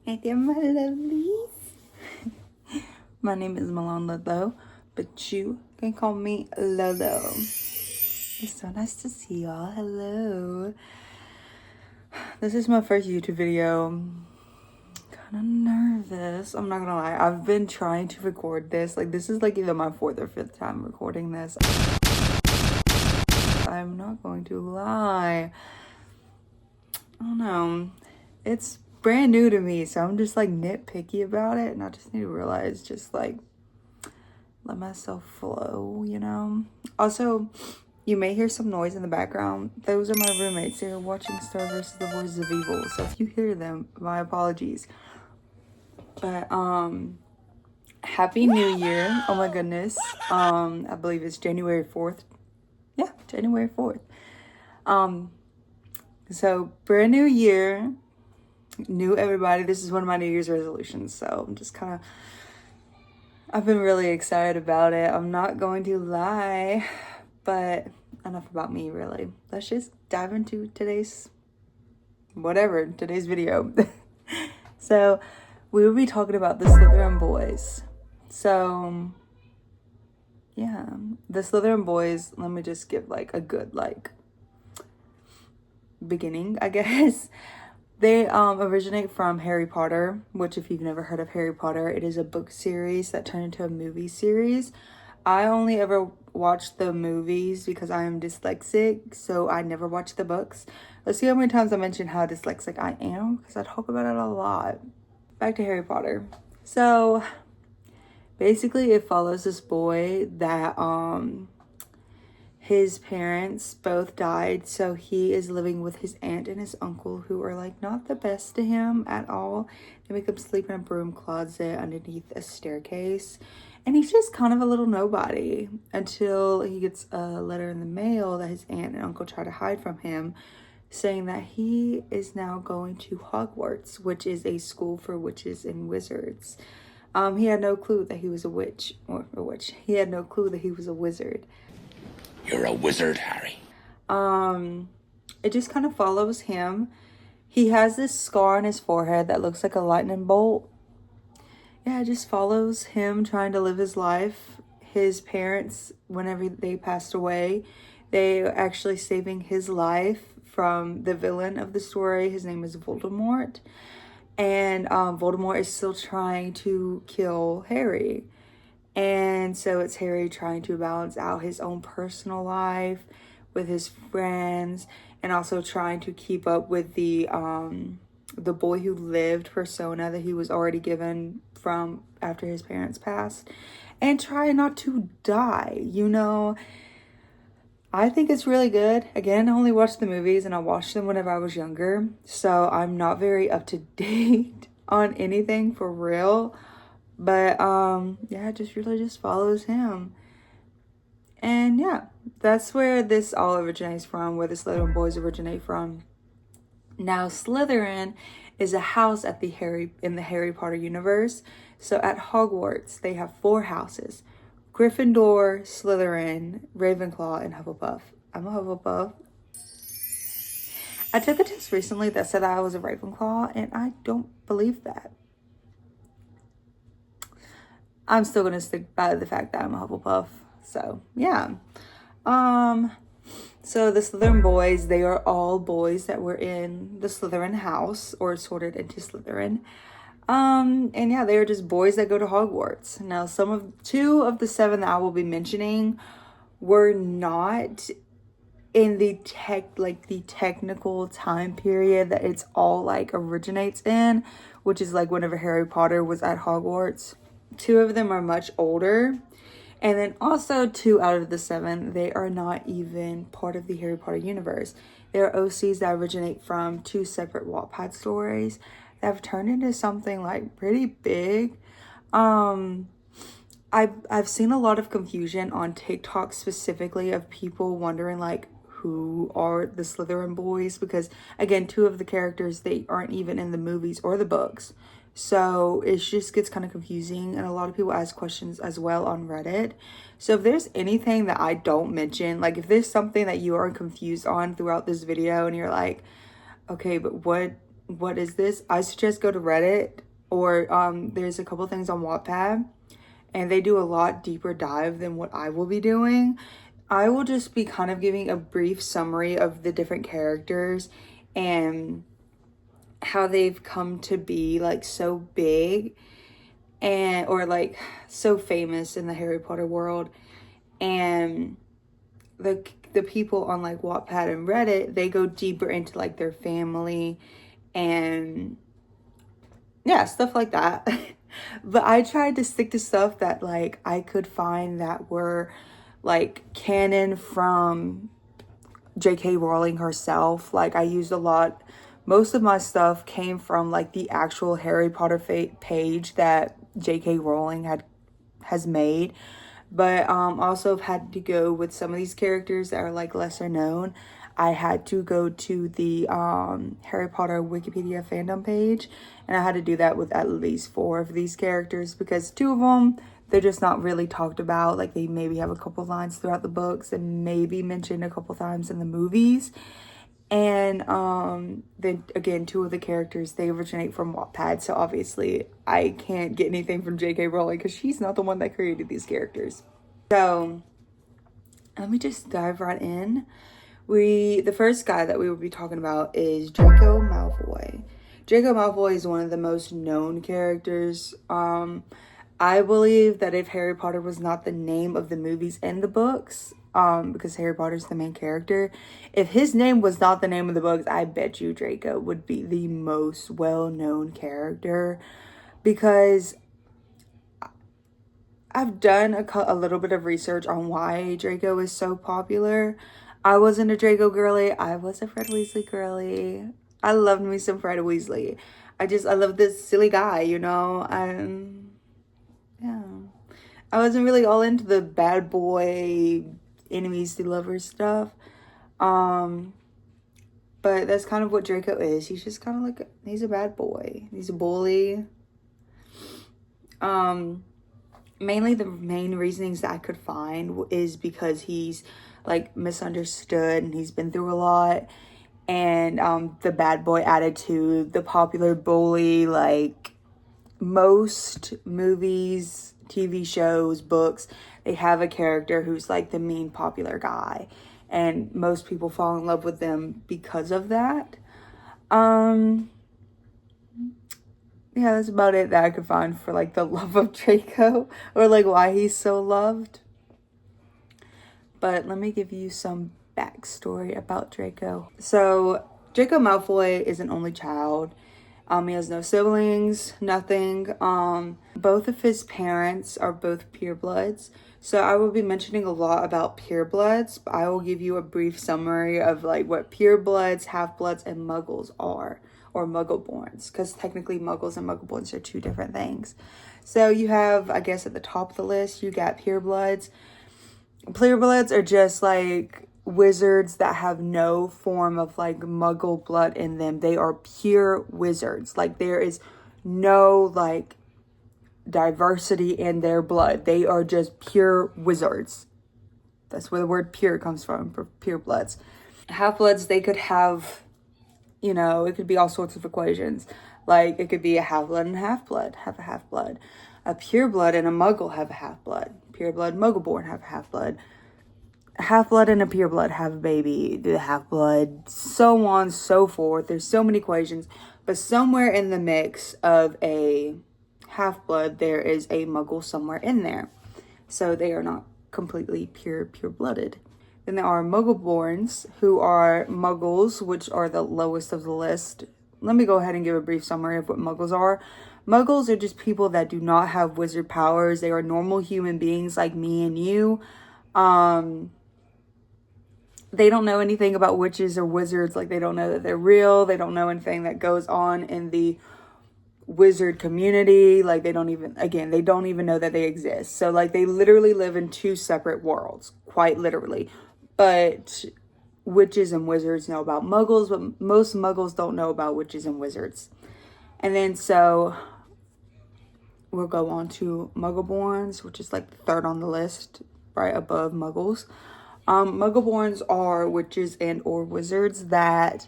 Hi there, my lovelies. My name is Milan Lolo, but you can call me Lolo. It's so nice to see y'all. Hello. This is my first YouTube video. Kind of nervous. I'm not gonna lie. I've been trying to record this. Like, this is like either my 4th or 5th time recording this. I'm not going to lie. I don't know. It's brand new to me, so I'm just like nitpicky about it, and I just need to realize, just like, let myself flow, you know? Also, you may hear some noise in the background. Those are my roommates. They're watching Star vs. the Voices of Evil, so if you hear them, my apologies. But Happy New Year. Oh my goodness. I believe it's January 4th. Yeah, January 4th. So brand new year, new everybody. This is one of my New Year's resolutions, so I'm just kind of, I've been really excited about it. I'm not going to lie, but enough about me, really. Let's just dive into today's video. So we will be talking about the Slytherin Boys. So yeah, the Slytherin Boys, let me just give like a good like beginning, I guess. They originate from Harry Potter, which, if you've never heard of Harry Potter, it is a book series that turned into a movie series. I only ever watched the movies because I am dyslexic, so I never watched the books. Let's see how many times I mention how dyslexic I am, because I talk about it a lot. Back to Harry Potter. So basically it follows this boy that his parents both died, so he is living with his aunt and his uncle, who are like not the best to him at all. They make him sleep in a broom closet underneath a staircase, and he's just kind of a little nobody until he gets a letter in the mail that his aunt and uncle try to hide from him, saying that he is now going to Hogwarts, which is a school for witches and wizards. He had no clue that he was a witch, or a witch. He had no clue that he was a wizard. You're a wizard, Harry. It just kind of follows him. He has this scar on his forehead that looks like a lightning bolt. Yeah, it just follows him trying to live his life. His parents, whenever they passed away, they were actually saving his life from the villain of the story. His name is Voldemort. And Voldemort is still trying to kill Harry. And so it's Harry trying to balance out his own personal life with his friends, and also trying to keep up with the boy who lived persona that he was already given from after his parents passed, and try not to die, you know. I think it's really good. Again, I only watched the movies, and I watched them whenever I was younger, so I'm not very up to date on anything for real. But yeah, it just really just follows him. And yeah, that's where this all originates from, where the Slytherin Boys originate from. Now, Slytherin is a house at in the Harry Potter universe. So at Hogwarts, they have 4 houses: Gryffindor, Slytherin, Ravenclaw, and Hufflepuff. I'm a Hufflepuff. I took a test recently that said that I was a Ravenclaw, and I don't believe that. I'm still gonna stick by the fact that I'm a Hufflepuff. So yeah. So the Slytherin Boys, they are all boys that were in the Slytherin house, or sorted into Slytherin. And yeah, they are just boys that go to Hogwarts. Now, 2 of the 7 that I will be mentioning were not in the technical time period that it's all like originates in, which is like whenever Harry Potter was at Hogwarts. 2 of them are much older. And then also 2 out of the 7, they are not even part of the Harry Potter universe. They are OCs that originate from 2 separate Wattpad stories that have turned into something like pretty big. I've seen a lot of confusion on TikTok specifically of people wondering like, who are the Slytherin Boys? Because again, 2 of the characters, they aren't even in the movies or the books. So it just gets kind of confusing, and a lot of people ask questions as well on Reddit. So if there's anything that I don't mention, like if there's something that you are confused on throughout this video and you're like, okay, but what what is this? I suggest go to Reddit, or there's a couple things on Wattpad, and they do a lot deeper dive than what I will be doing. I will just be kind of giving a brief summary of the different characters and how they've come to be like so big and or like so famous in the Harry Potter world. And the people on like Wattpad and Reddit, they go deeper into like their family and yeah, stuff like that. But I tried to stick to stuff that like I could find that were like canon from J.K. Rowling herself. Like I used a lot, most of my stuff came from like the actual Harry Potter page that J.K. Rowling has made. But also have had to go with some of these characters that are like lesser known. I had to go to the Harry Potter Wikipedia fandom page, and I had to do that with at least 4 of these characters because 2 of them, they're just not really talked about. Like they maybe have a couple lines throughout the books and maybe mentioned a couple times in the movies. And then again, 2 of the characters, they originate from Wattpad, so obviously I can't get anything from J.K. Rowling because she's not the one that created these characters. So let me just dive right in. The first guy that we will be talking about is Draco Malfoy. Draco Malfoy is one of the most known characters. I believe that if Harry Potter was not the name of the movies and the books, because Harry Potter's the main character, if his name was not the name of the books, I bet you Draco would be the most well-known character, because I've done a little bit of research on why Draco is so popular. I wasn't a Draco girly. I was a Fred Weasley girly. I loved me some Fred Weasley. I love this silly guy, you know? And yeah. I wasn't really all into the bad boy, enemies to lovers stuff. But that's kind of what Draco is. He's just kind of like, he's a bad boy. He's a bully. Mainly the main reasonings that I could find is because he's like misunderstood and he's been through a lot, and the bad boy attitude, the popular bully. Like most movies, TV shows, books, they have a character who's like the mean popular guy, and most people fall in love with them because of that. Yeah, that's about it that I could find for like the love of Draco, or like why he's so loved. But let me give you some backstory about Draco. So Draco Malfoy is an only child. He has no siblings, nothing. Both of his parents are both purebloods. So I will be mentioning a lot about purebloods, but I will give you a brief summary of like what purebloods, half-bloods, and muggles are, or muggleborns, because technically muggles and muggleborns are 2 different things. So you have, I guess at the top of the list, you got purebloods. Purebloods are just like wizards that have no form of like muggle blood in them. They are pure wizards. Like there is no like diversity in their blood. They are just pure wizards. That's where the word pure comes from, for purebloods. Half-bloods, they could have, you know, it could be all sorts of equations. Like it could be a half-blood and a half-blood, have a half-blood. A pureblood and a muggle have a half-blood. Pureblood, muggleborn have a half-blood. A half-blood and a pureblood have a baby, the half-blood, so on, so forth. There's so many equations. But somewhere in the mix of a half-blood, there is a muggle somewhere in there. So they are not completely pure-blooded. Then there are muggleborns, who are muggles, which are the lowest of the list. Let me go ahead and give a brief summary of what muggles are. Muggles are just people that do not have wizard powers. They are normal human beings like me and you. They don't know anything about witches or wizards. Like they don't know that they're real. They don't know anything that goes on in the wizard community. Like they don't even know that they exist. So like they literally live in 2 separate worlds, quite literally. But witches and wizards know about muggles, but most muggles don't know about witches and wizards. And then so we'll go on to muggleborns, which is like the 3rd on the list, right above muggles. Muggleborns are witches and or wizards that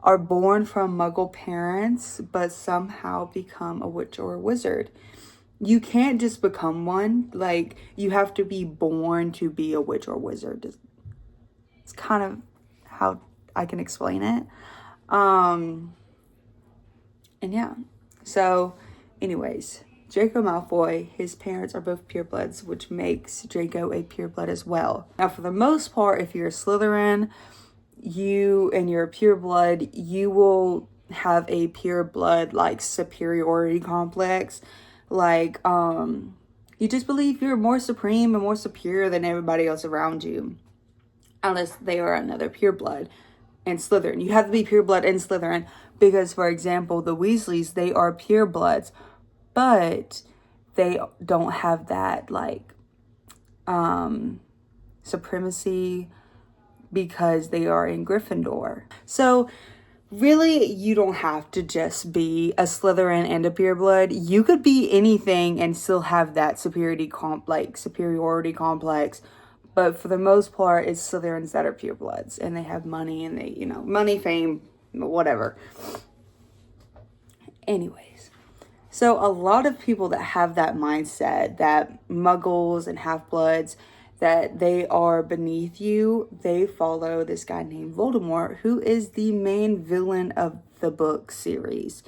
are born from Muggle parents, but somehow become a witch or a wizard. You can't just become one. Like, you have to be born to be a witch or wizard. It's kind of how I can explain it. And yeah. So, anyways, Draco Malfoy, his parents are both purebloods, which makes Draco a pureblood as well. Now, for the most part, if you're a Slytherin, you're a pureblood, you will have a pureblood like superiority complex. Like, you just believe you're more supreme and more superior than everybody else around you, unless they are another pureblood in Slytherin. You have to be pureblood in Slytherin because, for example, the Weasleys, they are purebloods, but they don't have that like supremacy because they are in Gryffindor. So really, you don't have to just be a Slytherin and a pureblood. You could be anything and still have that superiority complex. But for the most part, it's Slytherins that are purebloods, and they have money, and they, money, fame, whatever. Anyways, so a lot of people that have that mindset that Muggles and half-bloods, that they are beneath you, they follow this guy named Voldemort, who is the main villain of the book series.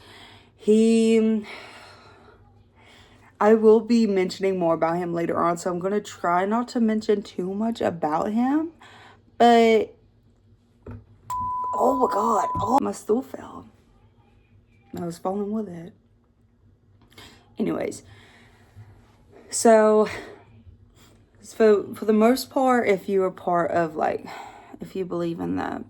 I will be mentioning more about him later on, so I'm going to try not to mention too much about him, but oh my god, my stool fell. I was falling with it. Anyways, so for the most part, if you are part of, like, if you believe in the,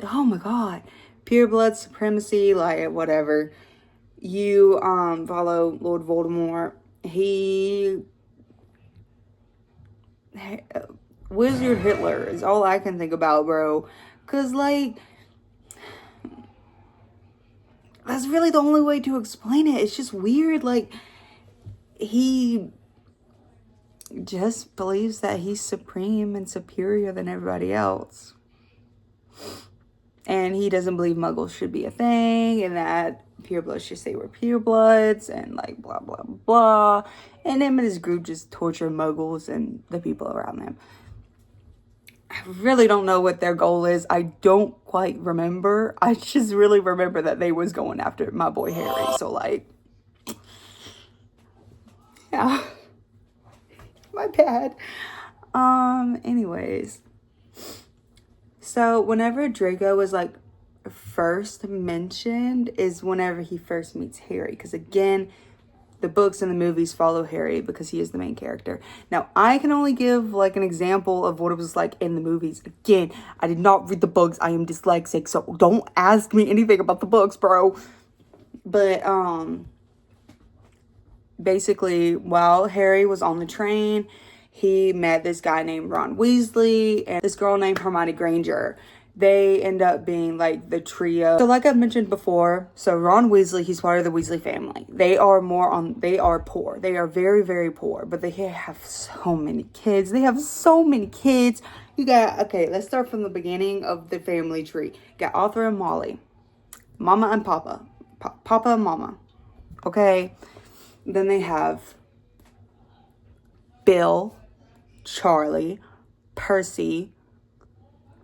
oh my god, pureblood supremacy, like, whatever, you follow Lord Voldemort. Wizard Hitler is all I can think about, bro. Cause, like, that's really the only way to explain it. It's just weird. Like, he just believes that he's supreme and superior than everybody else. And he doesn't believe Muggles should be a thing, and that purebloods should say we're purebloods, and like blah, blah, blah. And him and his group just torture Muggles and the people around them. I really don't know what their goal is. I don't quite remember. I just really remember that they was going after my boy Harry. So, like, yeah. My bad. Anyways. So, whenever Draco was, like, first mentioned is whenever he first meets Harry. Because, again, the books and the movies follow Harry because he is the main character. Now, I can only give, like, an example of what it was like in the movies. Again, I did not read the books. I am dyslexic, so don't ask me anything about the books, bro. But, basically, while Harry was on the train, he met this guy named Ron Weasley and this girl named Hermione Granger. They end up being like the trio. So like I've mentioned before, so Ron Weasley, he's part of the Weasley family. They are poor. They are very, very poor, but they have so many kids. You got, okay, let's start from the beginning of the family tree. You got Arthur and Molly, Mama and Papa, Papa and Mama, okay? Then they have Bill, Charlie, Percy,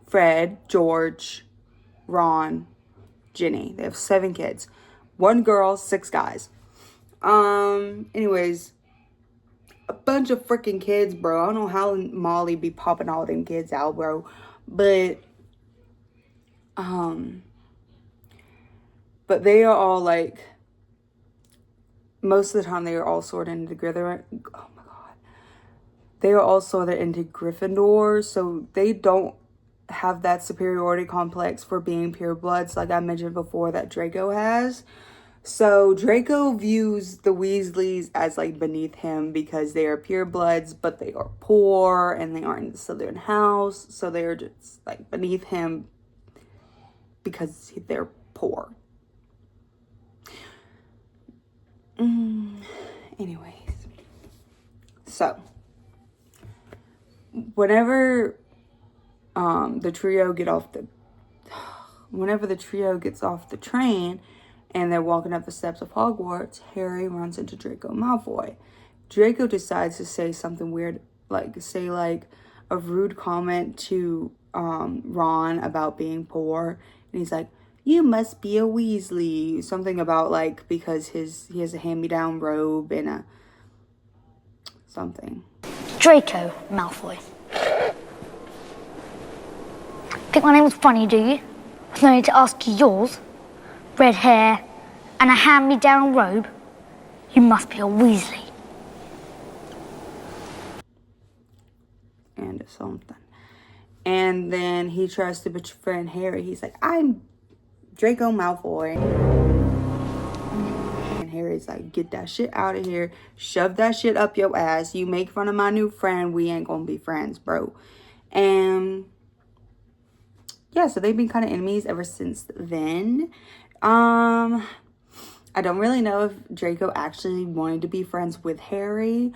Fred, George, Ron, Ginny. They have 7 kids. 1 girl, 6 guys. Anyways, a bunch of freaking kids, bro. I don't know how Molly be popping all them kids out, bro. But they are all, like, most of the time they are all sorted into together. Oh my god. They are all sorted into Gryffindor, so they don't have that superiority complex for being purebloods like I mentioned before that Draco has. So Draco views the Weasleys as like beneath him because they are purebloods, but they are poor and they aren't in the Slytherin house, so they're just like beneath him because they're poor. Anyways, so whenever the trio get off the, whenever the trio gets off the train and they're walking up the steps of Hogwarts, Harry runs into Draco Malfoy. Draco decides to say something weird, like a rude comment to Ron about being poor. And he's like, "You must be a Weasley." Something about like, because he has a hand-me-down robe and a something. Draco Malfoy. Think my name was funny, do you? With no need to ask you yours. Red hair and a hand-me-down robe. You must be a Weasley. And something. And then he tries to befriend Harry. He's like, "I'm Draco Malfoy." And Harry's like, "Get that shit out of here. Shove that shit up your ass. You make fun of my new friend. We ain't gonna be friends, bro." And yeah, so they've been kind of enemies ever since then. I don't really know if Draco actually wanted to be friends with Harry,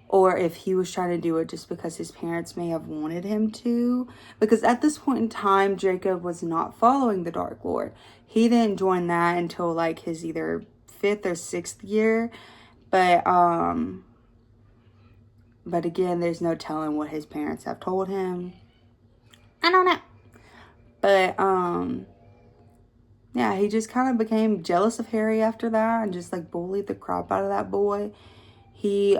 or if he was trying to do it just because his parents may have wanted him to. Because at this point in time, Draco was not following the Dark Lord. He didn't join that until like his either 5th or 6th year. But again, there's no telling what his parents have told him. I don't know. But yeah, he just kind of became jealous of Harry after that and just like bullied the crap out of that boy. He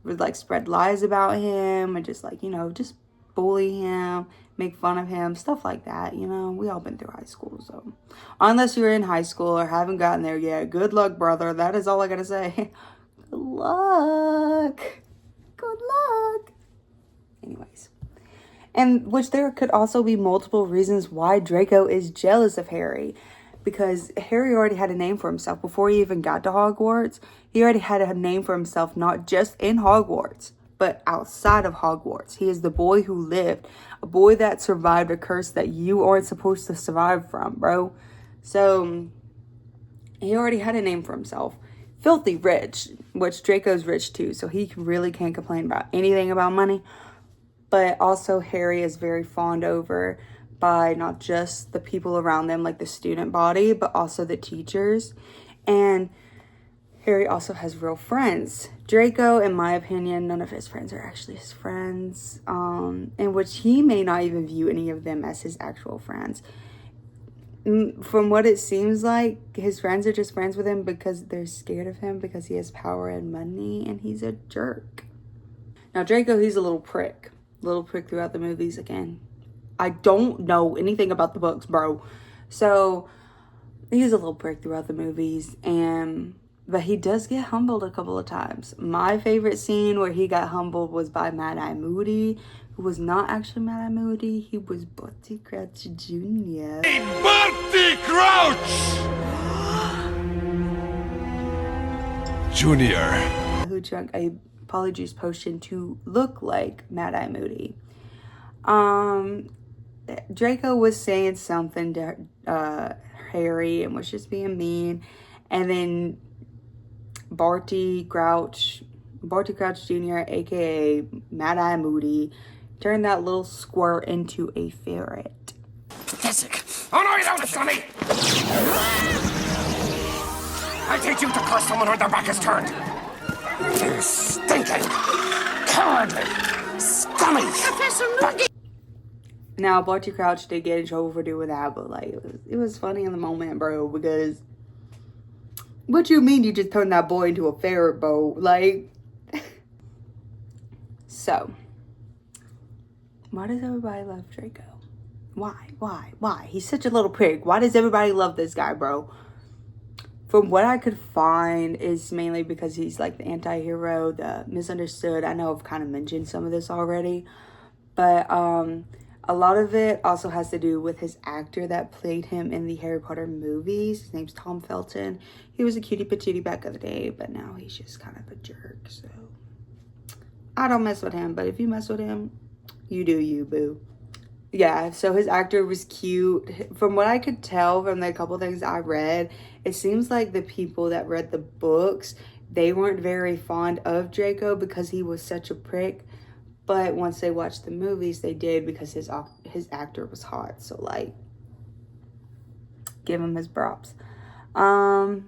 would like spread lies about him and just like, just bully him, make fun of him, stuff like that. We all been through high school. So unless you're in high school or haven't gotten there yet, good luck, brother. That is all I gotta say. Good luck. Good luck. Anyways. And which there could also be multiple reasons why Draco is jealous of Harry. Because Harry already had a name for himself before he even got to Hogwarts. He already had a name for himself, not just in Hogwarts, but outside of Hogwarts. He is the boy who lived. A boy that survived a curse that you aren't supposed to survive from, bro. So, he already had a name for himself. Filthy rich, which Draco's rich too. So, he really can't complain about anything about money. But also Harry is very fawned over by not just the people around them, like the student body, but also the teachers. And Harry also has real friends. Draco, in my opinion, none of his friends are actually his friends, in which he may not even view any of them as his actual friends. From what it seems like, his friends are just friends with him because they're scared of him because he has power and money, and he's a jerk. Now, Draco, he's a little prick. Throughout the movies again. I don't know anything about the books, bro. So he's a little prick throughout the movies, but he does get humbled a couple of times. My favorite scene where he got humbled was by Mad-Eye Moody, who was not actually Mad-Eye Moody. He was Barty Crouch Jr. Hey, Barty Crouch! Junior. Who drank a polyjuice potion to look like Mad-Eye Moody. Draco was saying something to Harry and was just being mean, and then Barty Crouch Jr., aka Mad-Eye Moody, turned that little squirt into a ferret. Pathetic. Oh no, you don't, Sonny! I teach you to curse someone when their back is turned. You stinking, cowardly, scummy. Now, Barty Crouch did get in trouble for doing that, but like it was funny in the moment, bro. Because what you mean you just turned that boy into a ferret, bro? Like, so why does everybody love Draco? Why? He's such a little pig. Why does everybody love this guy, bro? From what I could find, is mainly because he's like the anti-hero, the misunderstood. I know I've kind of mentioned some of this already, but a lot of it also has to do with his actor that played him in the Harry Potter movies. His name's Tom Felton. He was a cutie patootie back in the day, but now he's just kind of a jerk. So I don't mess with him, but if you mess with him, you do you, boo. Yeah, so his actor was cute. From what I could tell from the couple things I read, it seems like the people that read the books, they weren't very fond of Draco because he was such a prick. But once they watched the movies, they did, because his actor was hot. So, like, give him his props. The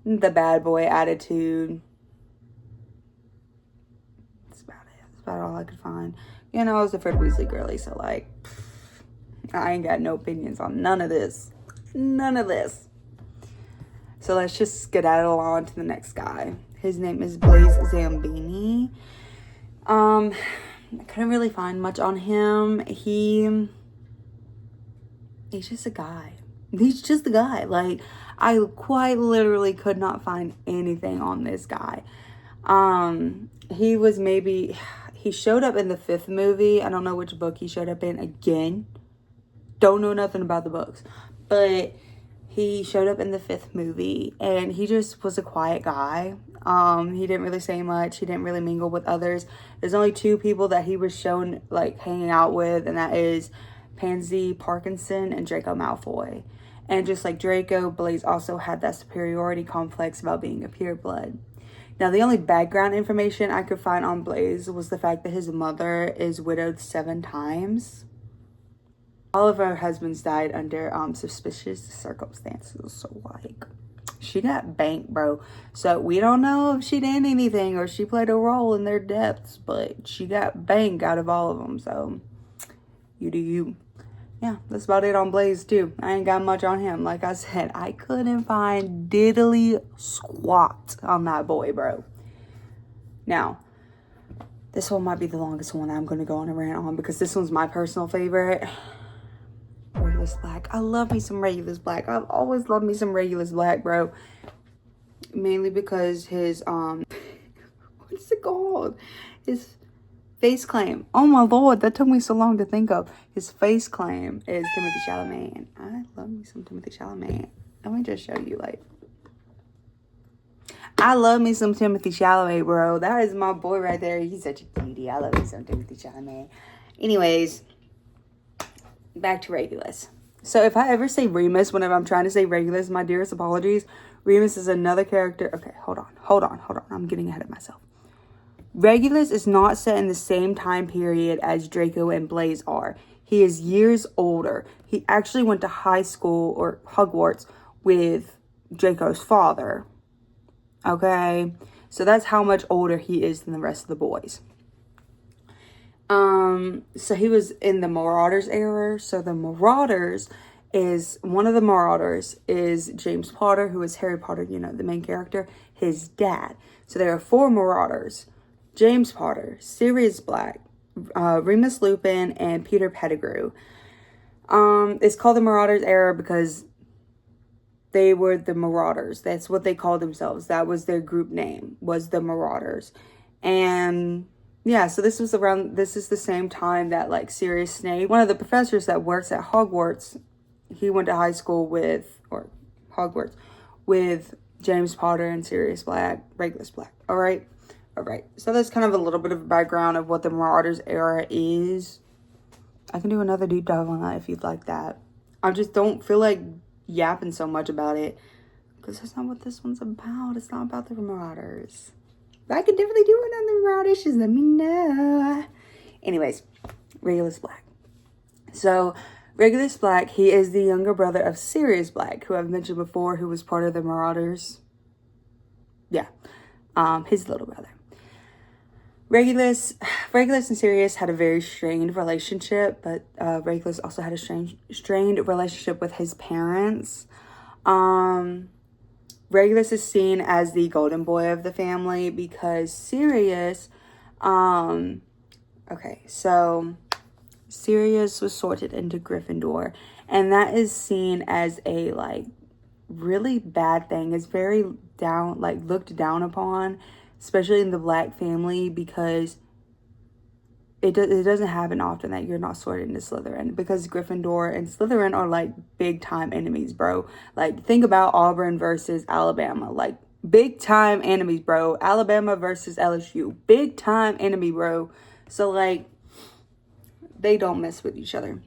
bad boy attitude. That's about it. That's about all I could find. You know, I was a Fred Weasley girly, so, like, I ain't got no opinions on none of this. None of this. So let's just skedaddle on to the next guy. His name is Blaze Zambini. I couldn't really find much on him. He's just a guy. He's just a guy. Like, I quite literally could not find anything on this guy. He showed up in the 5th movie. I don't know which book he showed up in again. Don't know nothing about the books. But he showed up in the 5th movie, and he just was a quiet guy. He didn't really say much. He didn't really mingle with others. There's only 2 people that he was shown, like, hanging out with, and that is Pansy Parkinson and Draco Malfoy. And just like Draco, Blaze also had that superiority complex about being a pureblood. Now, the only background information I could find on Blaze was the fact that his mother is widowed 7 times. All of her husbands died under suspicious circumstances. So, like, she got banked, bro. So, we don't know if she did anything or she played a role in their deaths, but she got banked out of all of them. So, you do you. Yeah, that's about it on Blaze, too. I ain't got much on him. Like I said, I couldn't find diddly squat on that boy, bro. Now, this one might be the longest one that I'm going to go on a rant on, because this one's my personal favorite. Regulus Black. I love me some Regulus Black. I've always loved me some Regulus Black, bro. Mainly because his, what is it called? His face claim. Oh my lord, that took me so long to think of. His face claim is Timothy Chalamet. I love me some Timothy Chalamet. Let me just show you, like, I love me some Timothy Chalamet, bro. That is my boy right there. He's such a cutie. I love me some Timothy Chalamet. Anyways, back to Regulus. So if I ever say Remus whenever I'm trying to say Regulus, my dearest apologies. Remus is another character. Okay, hold on. I'm getting ahead of myself. Regulus is not set in the same time period as Draco and Blaze are. He is years older. He actually went to high school, or Hogwarts, with Draco's father. Okay? So that's how much older he is than the rest of the boys. So he was in the Marauders era. So the Marauders one of the Marauders is James Potter, who is Harry Potter, you know, the main character, his dad. So there are 4 Marauders. James Potter, Sirius Black, Remus Lupin, and Peter Pettigrew. It's called the Marauders era because they were the Marauders. That's what they called themselves. That was their group name, was the Marauders. And yeah, so this is the same time that, like, Sirius Snape, one of the professors that works at Hogwarts, he went to high school with, or Hogwarts, with James Potter and Sirius Black, Regulus Black. All right. So that's kind of a little bit of a background of what the Marauders era is. I can do another deep dive on that if you'd like that. I just don't feel like yapping so much about it, because that's not what this one's about. It's not about the Marauders. But I could definitely do it on the Marauders. Just let me know. Anyways, Regulus Black. So, Regulus Black, he is the younger brother of Sirius Black, who I've mentioned before, who was part of the Marauders. Yeah, his little brother. Regulus and Sirius had a very strained relationship, but Regulus also had a strained relationship with his parents. Regulus is seen as the golden boy of the family because Sirius, Sirius was sorted into Gryffindor, and that is seen as a, like, really bad thing. It's very looked down upon, especially in the Black family, because it doesn't happen often that you're not sorted into Slytherin, because Gryffindor and Slytherin are, like, big time enemies, bro. Like, think about Auburn versus Alabama. Like, big time enemies, bro. Alabama versus LSU, big time enemy, bro. So, like, they don't mess with each other.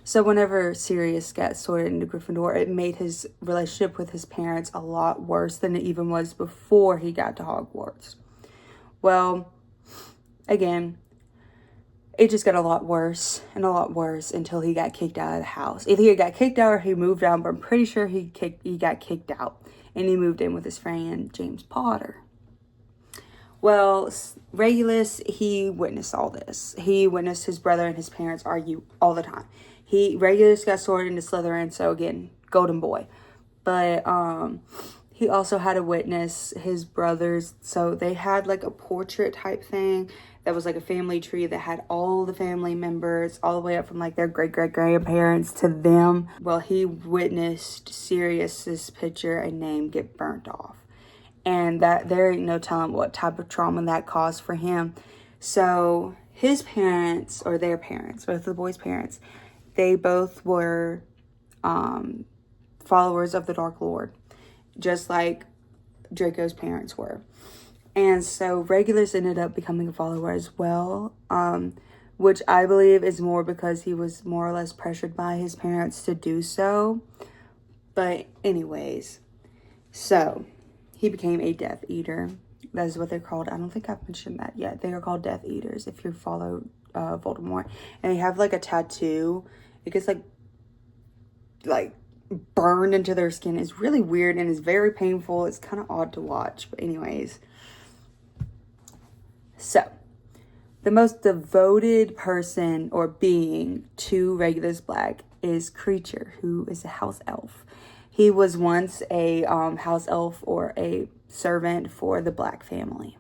So whenever Sirius got sorted into Gryffindor, it made his relationship with his parents a lot worse than it even was before he got to Hogwarts. Well, again, it just got a lot worse and a lot worse until he got kicked out of the house. Either he got kicked out or he moved out, but I'm pretty sure he got kicked out. And he moved in with his friend, James Potter. Well, Regulus, he witnessed all this. He witnessed his brother and his parents argue all the time. Regulus got sorted into Slytherin, so again, golden boy. But he also had to witness his brothers. So they had like a portrait type thing that was like a family tree that had all the family members all the way up from like their great-great-grandparents to them. Well, he witnessed Sirius's picture and name get burnt off. And that there ain't no telling what type of trauma that caused for him. So his parents, or their parents, both of the boys' parents, they both were followers of the Dark Lord, just like Draco's parents were. And so Regulus ended up becoming a follower as well, which I believe is more because he was more or less pressured by his parents to do so. But anyways, so he became a Death Eater. That is what they're called. I don't think I've mentioned that yet. They are called Death Eaters if you follow Voldemort. And they have like a tattoo. It gets like burned into their skin. It's really weird and it's very painful. It's kind of odd to watch. But anyways. So, the most devoted person or being to Regulus Black is Creature, who is a house elf. He was once a house elf or a servant for the Black family.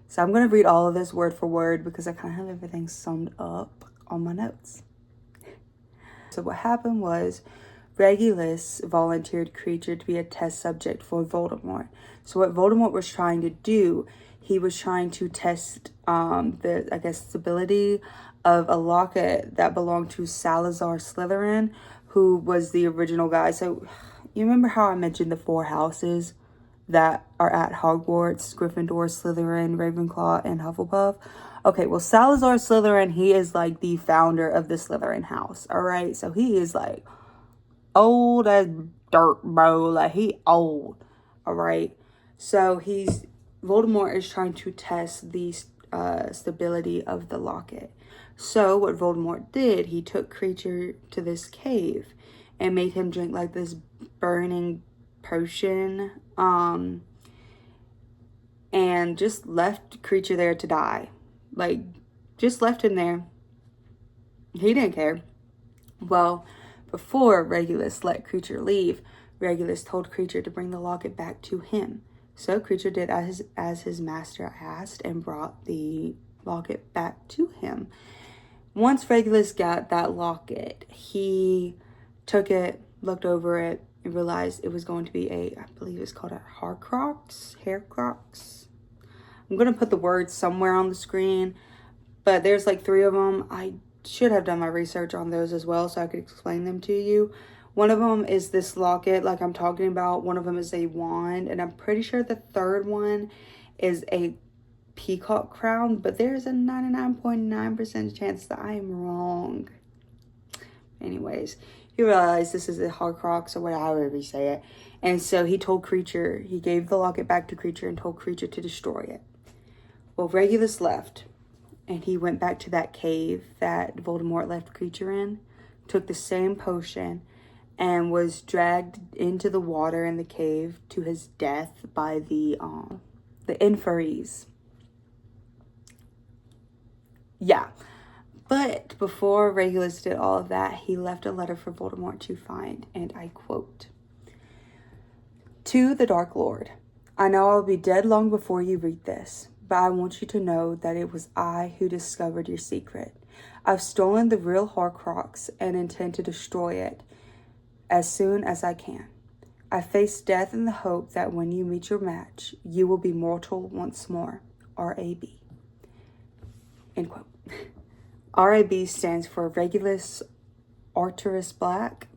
So I'm going to read all of this word for word because I kind of have everything summed up on my notes. So what happened was Regulus volunteered Creature to be a test subject for Voldemort. So what Voldemort was trying to do, he was trying to test the stability of a locket that belonged to Salazar Slytherin, who was the original guy. So you remember how I mentioned the 4 houses that are at Hogwarts: Gryffindor, Slytherin, Ravenclaw, and Hufflepuff? Okay, well, Salazar Slytherin, he is like the founder of the Slytherin house, all right? So he is like old as dirt, bro. Like, he old, all right? So Voldemort is trying to test the stability of the locket. So what Voldemort did, he took Creature to this cave and made him drink like this burning potion, and just left Creature there to die. Like, just left him there. He didn't care. Well, before Regulus let Creature leave, Regulus told Creature to bring the locket back to him. So Creature did as his master asked and brought the locket back to him. Once Regulus got that locket, he took it, looked over it, and realized it was going to be I believe it's called a Horcrux. I'm going to put the words somewhere on the screen, but there's like 3 of them. I should have done my research on those as well so I could explain them to you. One of them is this locket like I'm talking about. One of them is a wand, and I'm pretty sure the third one is a peacock crown, but there's a 99.9% chance that I am wrong. Anyways, he realized this is a Horcrux or whatever you say it. And so he told Creature, he gave the locket back to Creature and told Creature to destroy it. Well, Regulus left, and he went back to that cave that Voldemort left Creature in, took the same potion, and was dragged into the water in the cave to his death by the Infries. Yeah. But before Regulus did all of that, he left a letter for Voldemort to find, and I quote, "To the Dark Lord, I know I'll be dead long before you read this, but I want you to know that it was I who discovered your secret. I've stolen the real Horcrux and intend to destroy it as soon as I can. I face death in the hope that when you meet your match, you will be mortal once more. R.A.B." End quote. R.A.B. stands for Regulus Arcturus Black.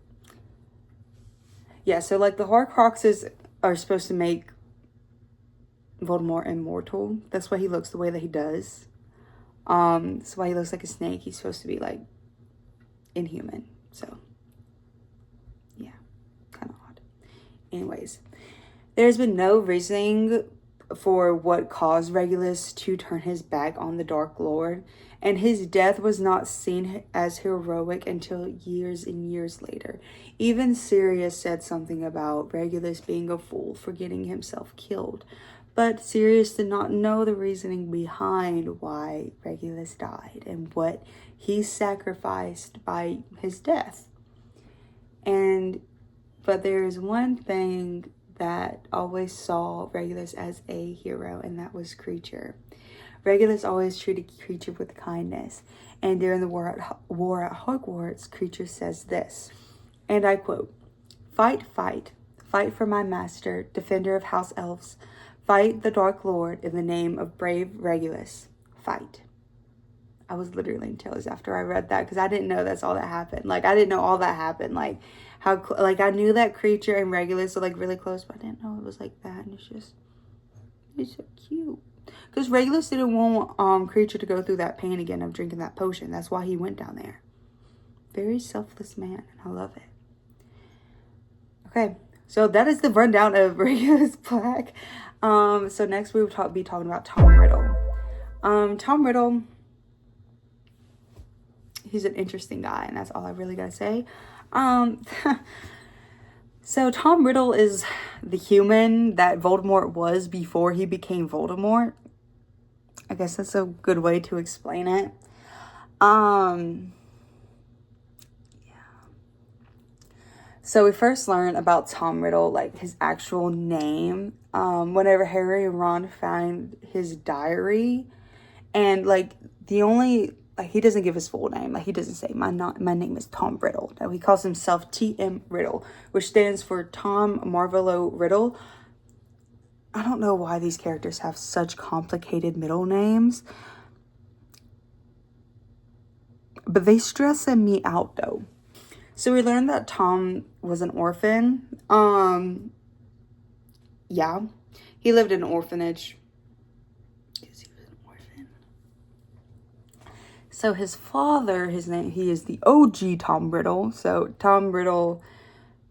Yeah, so like the Horcruxes are supposed to make Voldemort immortal. That's why he looks the way that he does. That's why he looks like a snake. He's supposed to be like inhuman. So yeah, kind of odd. Anyways, there's been no reasoning for what caused Regulus to turn his back on the Dark Lord, and his death was not seen as heroic until years and years later. Even Sirius said something about Regulus being a fool for getting himself killed, but Sirius did not know the reasoning behind why Regulus died and what he sacrificed by his death. But there's one thing that always saw Regulus as a hero, and that was Creature. Regulus always treated Creature with kindness, and during the war at Hogwarts, Creature says this, and I quote, "Fight, fight, fight for my master, defender of House Elves. Fight the Dark Lord in the name of brave Regulus. Fight." I was literally in tears after I read that, because I didn't know that's all that happened. Like, I didn't know all that happened. Like, I knew that Creature and Regulus are, like, really close, but I didn't know it was like that. And it's so cute. Because Regulus didn't want Creature to go through that pain again of drinking that potion. That's why he went down there. Very selfless man, and I love it. Okay, so that is the rundown of Regulus Black. So next we will be talking about Tom Riddle. Tom Riddle, he's an interesting guy, and that's all I really gotta say. So Tom Riddle is the human that Voldemort was before he became Voldemort. I guess that's a good way to explain it. So we first learn about Tom Riddle, like his actual name, whenever Harry and Ron find his diary, and like he doesn't give his full name. Like, he doesn't say my name is Tom Riddle. No, he calls himself T.M. Riddle, which stands for Tom Marvolo Riddle. I don't know why these characters have such complicated middle names, but they stress me out though. So we learned that Tom was an orphan. Yeah, he lived in an orphanage. So his father, he is the OG Tom Riddle. So Tom Riddle,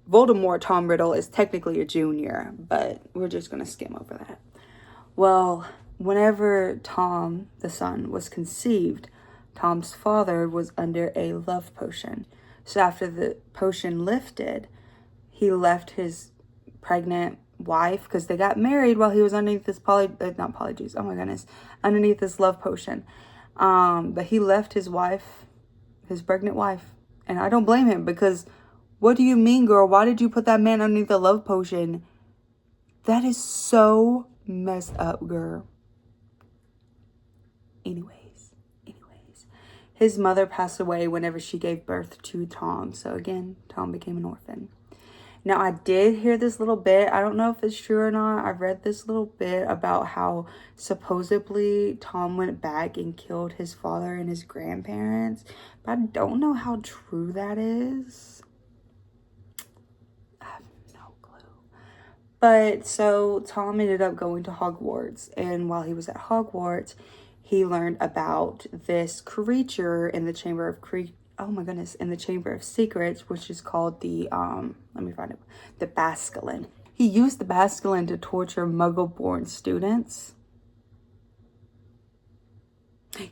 Voldemort Tom Riddle is technically a junior, but we're just going to skim over that. Well, whenever Tom, the son, was conceived, Tom's father was under a love potion. So after the potion lifted, he left his pregnant wife, because they got married while he was underneath this underneath this love potion. But he left his wife, his pregnant wife, and I don't blame him, because what do you mean, girl? Why did you put that man underneath the love potion? That is so messed up, girl. Anyways, his mother passed away whenever she gave birth to Tom. So again, Tom became an orphan. Now, I did hear this little bit. I don't know if it's true or not. I've read this little bit about how supposedly Tom went back and killed his father and his grandparents. But I don't know how true that is. I have no clue. But so Tom ended up going to Hogwarts. And while he was at Hogwarts, he learned about this creature in the Chamber of in the Chamber of Secrets, which is called the, the Basculin. He used the Basculin to torture Muggle-born students.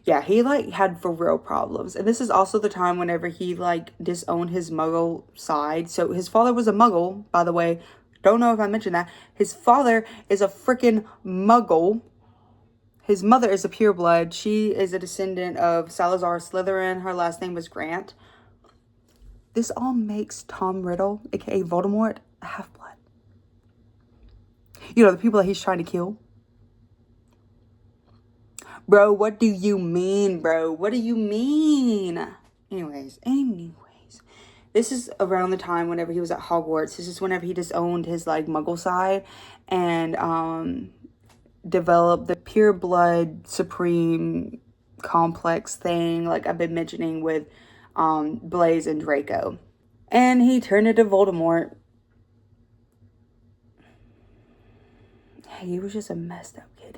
Yeah, he, had for real problems. And this is also the time whenever he, disowned his Muggle side. So his father was a Muggle, by the way. Don't know if I mentioned that. His father is a freaking Muggle. His mother is a pureblood. She is a descendant of Salazar Slytherin. Her last name was Grant. This all makes Tom Riddle, aka Voldemort, a half-blood. You know, the people that he's trying to kill. Bro, what do you mean, bro? What do you mean? Anyways. This is around the time whenever he was at Hogwarts. This is whenever he disowned his, Muggle side. And, develop the pure blood supreme complex thing like I've been mentioning with Blaise and Draco, and he turned into Voldemort. He was just a messed up kid.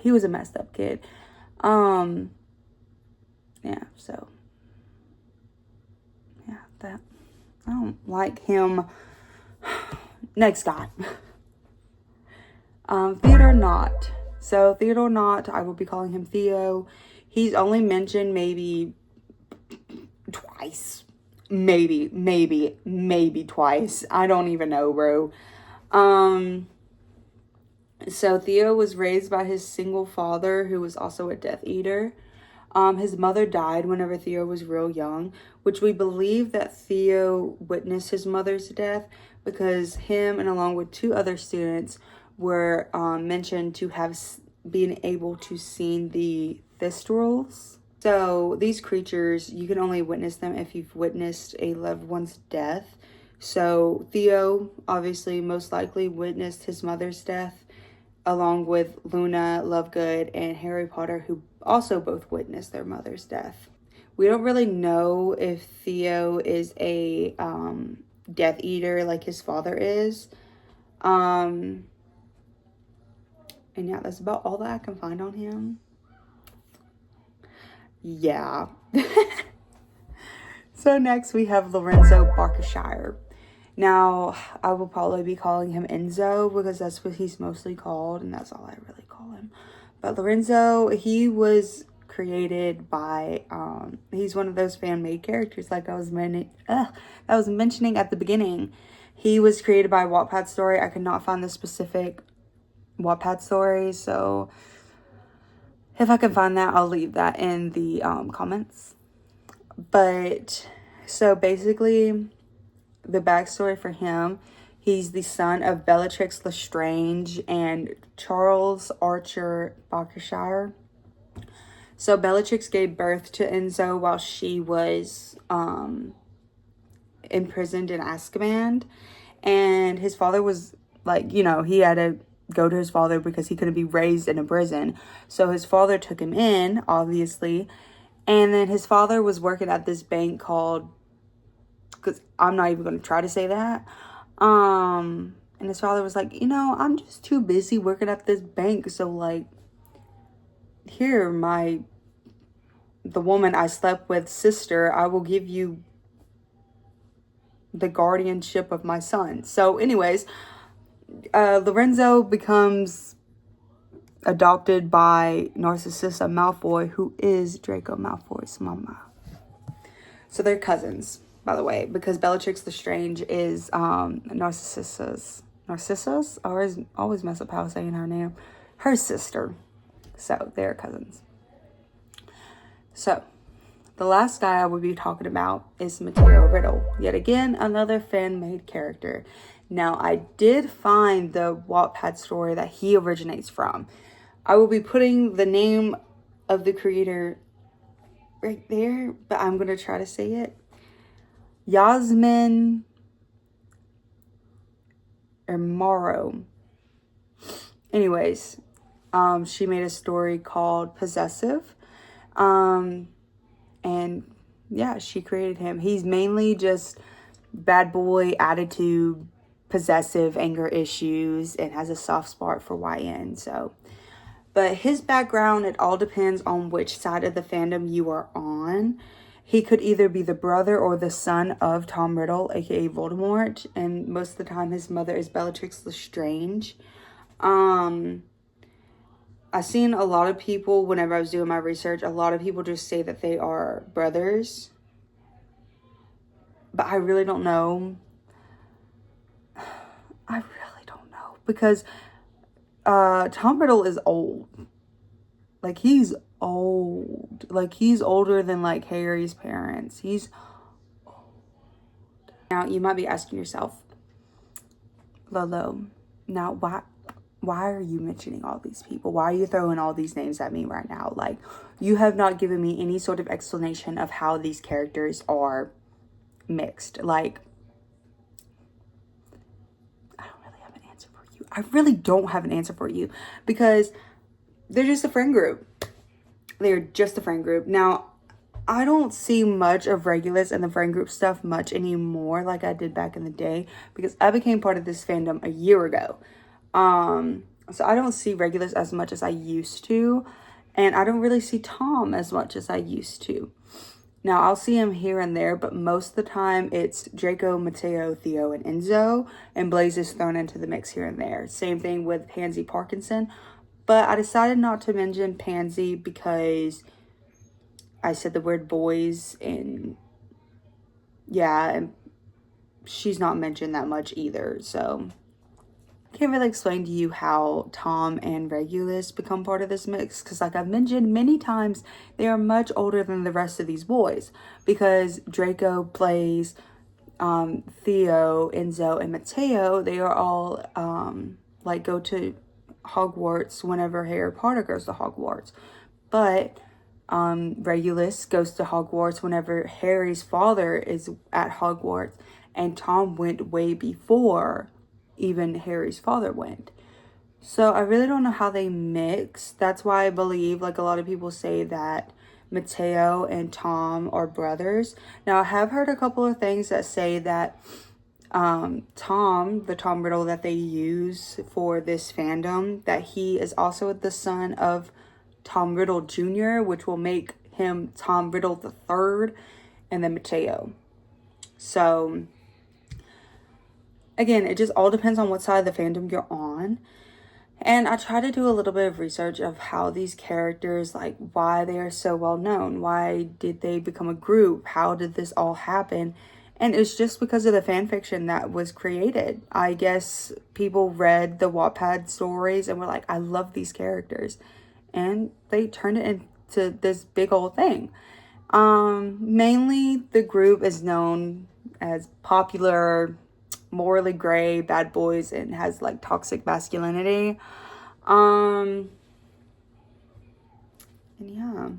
That I don't like him. Next guy. Theodore Nott. So Theodore Knott, I will be calling him Theo. He's only mentioned maybe twice. Maybe twice. I don't even know, bro. So Theo was raised by his single father, who was also a Death Eater. His mother died whenever Theo was real young, which we believe that Theo witnessed his mother's death because him and along with 2 other students were mentioned to have been able to see the Thestrals. So these creatures, you can only witness them if you've witnessed a loved one's death. So Theo, obviously, most likely witnessed his mother's death, along with Luna Lovegood and Harry Potter, who also both witnessed their mother's death. We don't really know if Theo is a Death Eater like his father is. And yeah, that's about all that I can find on him. Yeah. So next we have Lorenzo Berkshire. Now, I will probably be calling him Enzo because that's what he's mostly called, and that's all I really call him. But Lorenzo, he was created by, he's one of those fan-made characters like I was mentioning at the beginning. He was created by Wattpad Story. I could not find the specific Wattpad Story, so if I can find that, I'll leave that in the comments. But, so basically, the backstory for him, he's the son of Bellatrix Lestrange and Charles Archer Berkshire. So Bellatrix gave birth to Enzo while she was imprisoned in Azkaban, and his father was like, you know, he had to go to his father because he couldn't be raised in a prison. So his father took him in, obviously, and then his father was working at this bank called, because I'm not even going to try to say that. And his father was like, you know, I'm just too busy working at this bank. So, like, here, the woman I slept with sister, I will give you the guardianship of my son. So, anyways, Lorenzo becomes adopted by Narcissa Malfoy, who is Draco Malfoy's mama. So, they're cousins, by the way, because Bellatrix Lestrange is Narcissa's, I always mess up how I'm saying her name, her sister. So they're cousins. So the last guy I will be talking about is Matteo Riddle. Yet again, another fan-made character. Now, I did find the Wattpad story that he originates from. I will be putting the name of the creator right there, but I'm going to try to say it. Yasmin Morrow. Anyways, she made a story called Possessive. And yeah, she created him. He's mainly just bad boy attitude, possessive anger issues, and has a soft spot for YN. So, but his background, it all depends on which side of the fandom you are on. He could either be the brother or the son of Tom Riddle, aka Voldemort, and most of the time his mother is Bellatrix Lestrange. I've seen a lot of people, whenever I was doing my research, a lot of people just say that they are brothers. But I really don't know. I really don't know. Because Tom Riddle is old. Like, he's old. Like, he's older than, like, Harry's parents. He's old. Now, you might be asking yourself, Lolo, now, why are you mentioning all these people? Why are you throwing all these names at me right now? Like, you have not given me any sort of explanation of how these characters are mixed. Like, I don't really have an answer for you. I really don't have an answer for you because they're just a friend group. They're just a friend group. Now, I don't see much of Regulus and the friend group stuff much anymore like I did back in the day because I became part of this fandom a year ago. So I don't see Regulus as much as I used to, and I don't really see Tom as much as I used to. Now, I'll see him here and there, but most of the time it's Draco, Matteo, Theo, and Enzo, and Blaze is thrown into the mix here and there. Same thing with Pansy Parkinson. But I decided not to mention Pansy because I said the word boys, and yeah, and she's not mentioned that much either. So I can't really explain to you how Tom and Regulus become part of this mix, because like I've mentioned many times, they are much older than the rest of these boys, because Draco plays Theo, Enzo, and Matteo. They are all like go to Hogwarts whenever Harry Potter goes to Hogwarts. But Regulus goes to Hogwarts whenever Harry's father is at Hogwarts, and Tom went way before even Harry's father went. So I really don't know how they mix. That's why I believe, like a lot of people say, that Matteo and Tom are brothers. Now I have heard a couple of things that say that Tom, the Tom Riddle that they use for this fandom, that he is also the son of Tom Riddle Jr., which will make him Tom Riddle the third, and then Matteo. So again, it just all depends on what side of the fandom you're on. And I try to do a little bit of research of how these characters, like why they are so well known. Why did they become a group? How did this all happen? And it's just because of the fan fiction that was created. I guess people read the Wattpad stories and were like, I love these characters. And they turned it into this big old thing. Mainly the group is known as popular, morally gray, bad boys, and has like toxic masculinity. And yeah.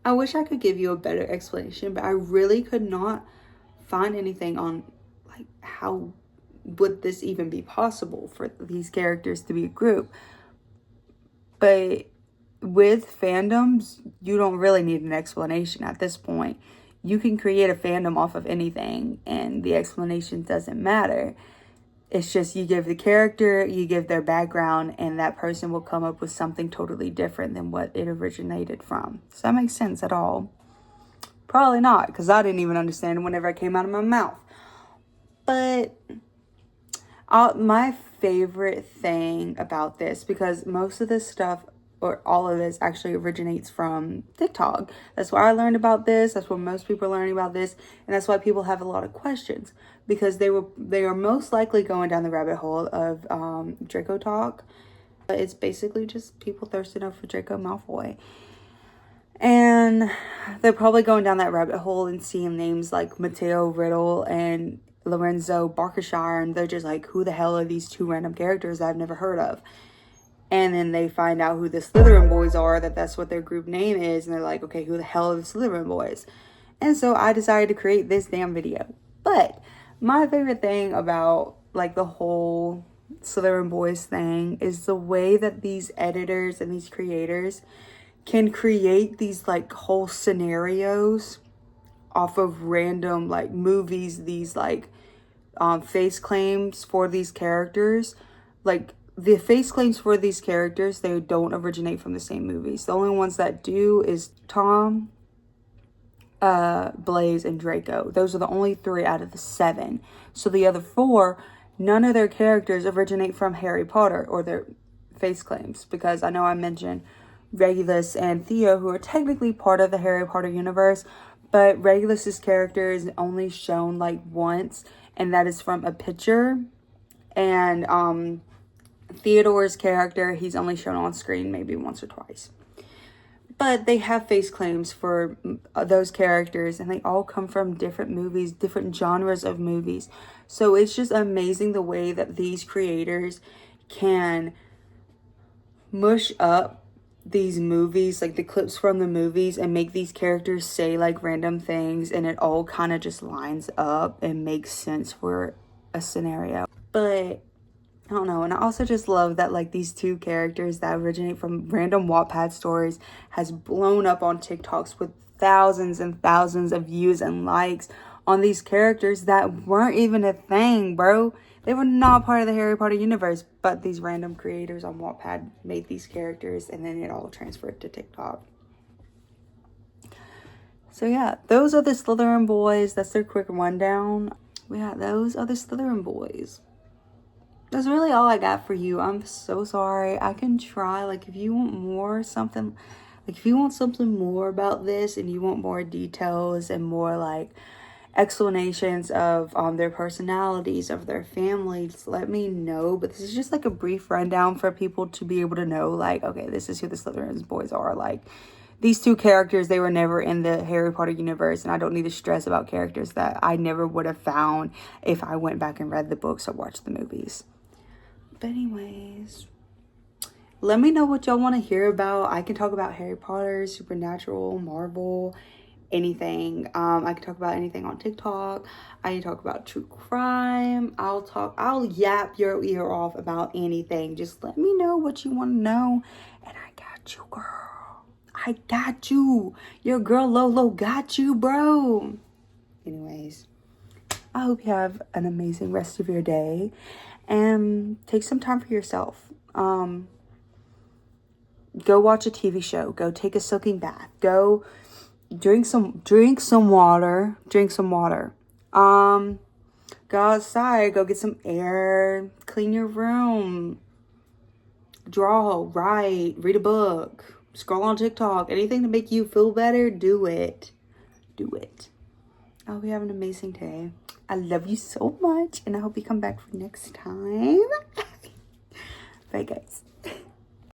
I wish I could give you a better explanation, but I really could not find anything on like how would this even be possible for these characters to be a group. But with fandoms, you don't really need an explanation at this point. You can create a fandom off of anything, and the explanation doesn't matter. It's just you give the character, you give their background, and that person will come up with something totally different than what it originated from. Does that make sense at all? Probably not, because I didn't even understand whenever it came out of my mouth. But my favorite thing about this, because most of this stuff, or all of this, actually originates from TikTok. That's where I learned about this. That's where most people are learning about this. And that's why people have a lot of questions, because they are most likely going down the rabbit hole of Draco talk. But it's basically just people thirsting up for Draco Malfoy. And they're probably going down that rabbit hole and seeing names like Matteo Riddle and Lorenzo Barkshire, and they're just like, who the hell are these two random characters that I've never heard of? And then they find out who the Slytherin Boys are, that's what their group name is. And they're like, okay, who the hell are the Slytherin Boys? And so I decided to create this damn video. But my favorite thing about like the whole Slytherin Boys thing is the way that these editors and these creators can create these like whole scenarios off of random like movies, these like face claims for these characters. Like, the face claims for these characters, they don't originate from the same movies. The only ones that do is Tom, Blaze, and Draco. Those are the only 3 out of the 7. So the other 4, none of their characters originate from Harry Potter or their face claims. Because I know I mentioned Regulus and Theo, who are technically part of the Harry Potter universe. But Regulus's character is only shown like once, and that is from a picture. And Theodore's character, he's only shown on screen maybe once or twice. But they have face claims for those characters, and they all come from different movies, different genres of movies. So it's just amazing the way that these creators can mush up these movies, like the clips from the movies, and make these characters say like random things, and it all kind of just lines up and makes sense for a scenario. But I don't know, and I also just love that like these 2 characters that originate from random Wattpad stories has blown up on TikToks with thousands and thousands of views and likes on these characters that weren't even a thing, bro. They were not part of the Harry Potter universe, but these random creators on Wattpad made these characters, and then it all transferred to TikTok. So yeah, those are the Slytherin Boys. That's their quick rundown. Yeah, those are the Slytherin Boys. that's really all I got for you. I'm so sorry. I can try, like, if you want more something, like if you want something more about this and you want more details and more like explanations of their personalities, of their families, let me know. But this is just like a brief rundown for people to be able to know, like, okay, this is who the Slytherin Boys are. Like, these two characters, they were never in the Harry Potter universe, and I don't need to stress about characters that I never would have found if I went back and read the books or watched the movies. But anyways, let me know what y'all want to hear about. I can talk about Harry Potter, Supernatural, Marvel, anything. I can talk about anything on TikTok. I can talk about true crime. I'll yap your ear off about anything. Just let me know what you want to know, and I got you, girl. I got you. Your girl Lolo got you, bro. Anyways, I hope you have an amazing rest of your day, and take some time for yourself. Go watch a TV show. Go take a soaking bath. Go drink some water. Go outside. Go get some air. Clean your room. Draw. Write. Read a book. Scroll on TikTok. Anything to make you feel better, do it. Do it. I hope you have an amazing day. I love you so much, and I hope you come back for next time. Bye, guys.